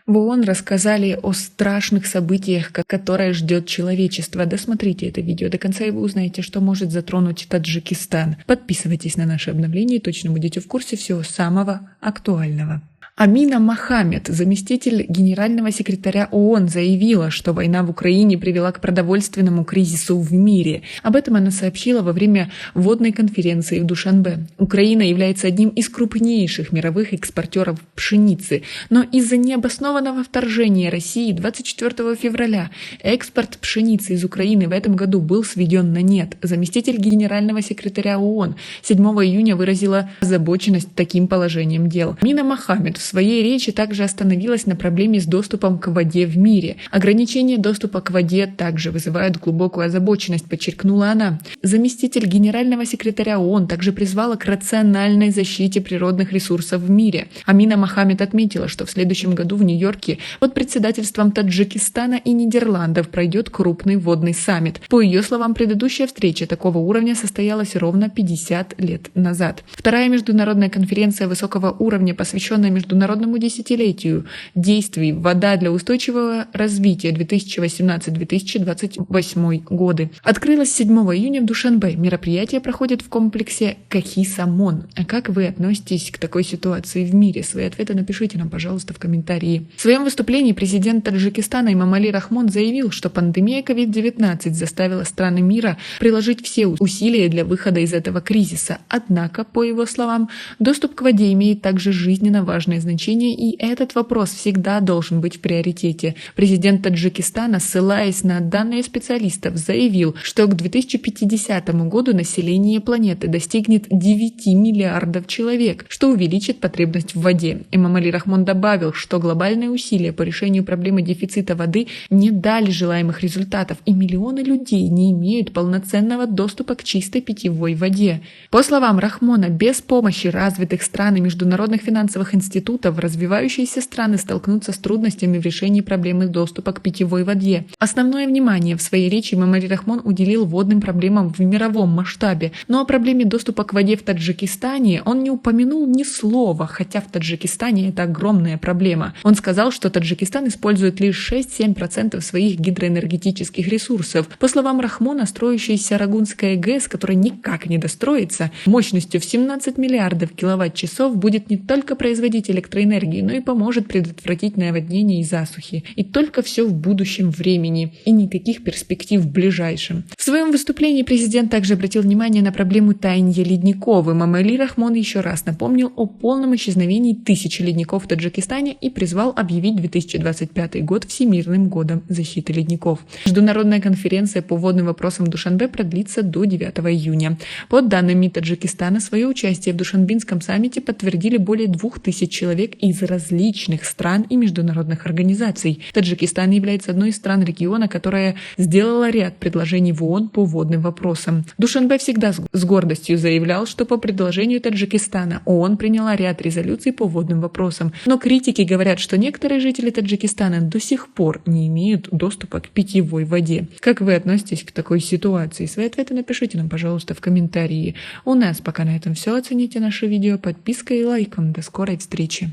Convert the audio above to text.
В ООН рассказали о страшных событиях, которые ждет человечество. Досмотрите это видео до конца, и вы узнаете, что может затронуть Таджикистан. Подписывайтесь на наши обновления, и точно будете в курсе всего самого актуального. Амина Мохаммед, заместитель генерального секретаря ООН, заявила, что война в Украине привела к продовольственному кризису в мире. Об этом она сообщила во время водной конференции в Душанбе. Украина является одним из крупнейших мировых экспортеров пшеницы, но из-за необоснованного вторжения России 24 февраля экспорт пшеницы из Украины в этом году был сведен на нет. Заместитель генерального секретаря ООН 7 июня выразила озабоченность таким положением дел. Амина Мохаммед в своей речи также остановилась на проблеме с доступом к воде в мире. Ограничение доступа к воде также вызывает глубокую озабоченность, подчеркнула она. Заместитель генерального секретаря ООН также призвала к рациональной защите природных ресурсов в мире. Амина Мохаммед отметила, что в следующем году в Нью-Йорке под председательством Таджикистана и Нидерландов пройдет крупный водный саммит. По ее словам, предыдущая встреча такого уровня состоялась ровно 50 лет назад. Вторая международная конференция высокого уровня, посвященная международному десятилетию действий «Вода для устойчивого развития» 2018-2028 годы, открылась 7 июня в Душанбе. Мероприятие проходит в комплексе Кахи-Самон. А как вы относитесь к такой ситуации в мире? Свои ответы напишите нам, пожалуйста, в комментарии. В своем выступлении президент Таджикистана Эмомали Рахмон заявил, что пандемия COVID-19 заставила страны мира приложить все усилия для выхода из этого кризиса. Однако, по его словам, доступ к воде имеет также жизненно важное значение, и этот вопрос всегда должен быть в приоритете. Президент Таджикистана, ссылаясь на данные специалистов, заявил, что к 2050 году население планеты достигнет 9 миллиардов человек, что увеличит потребность в воде. Эмомали Рахмон добавил, что глобальные усилия по решению проблемы дефицита воды не дали желаемых результатов, и миллионы людей не имеют полноценного доступа к чистой питьевой воде. По словам Рахмона, без помощи развитых стран и международных финансовых институтов развивающиеся страны столкнутся с трудностями в решении проблемы доступа к питьевой воде. Основное внимание в своей речи Эмомали Рахмон уделил водным проблемам в мировом масштабе, но о проблеме доступа к воде в Таджикистане он не упомянул ни слова, хотя в Таджикистане это огромная проблема. Он сказал, что Таджикистан использует лишь 6-7% своих гидроэнергетических ресурсов. По словам Рахмона, строящаяся Рагунская ГЭС, которая никак не достроится, мощностью в 17 миллиардов киловатт-часов будет не только производить электроэнергии, но и поможет предотвратить наводнения и засухи. И только все в будущем времени, и никаких перспектив в ближайшем. В своем выступлении президент также обратил внимание на проблему таяния ледников. Эмомали Рахмон еще раз напомнил о полном исчезновении тысячи ледников в Таджикистане и призвал объявить 2025 год Всемирным годом защиты ледников. Международная конференция по водным вопросам в Душанбе продлится до 9 июня. По данным МИД Таджикистана, свое участие в Душанбинском саммите подтвердили более 2000 человек из различных стран и международных организаций. Таджикистан является одной из стран региона, которая сделала ряд предложений в ООН по водным вопросам. Душанбе всегда с гордостью заявлял, что по предложению Таджикистана ООН приняла ряд резолюций по водным вопросам. Но критики говорят, что некоторые жители Таджикистана до сих пор не имеют доступа к питьевой воде. Как вы относитесь к такой ситуации? Свои ответы напишите нам, пожалуйста, в комментарии. У нас пока на этом все. Оцените наше видео подпиской и лайком. До скорой встречи!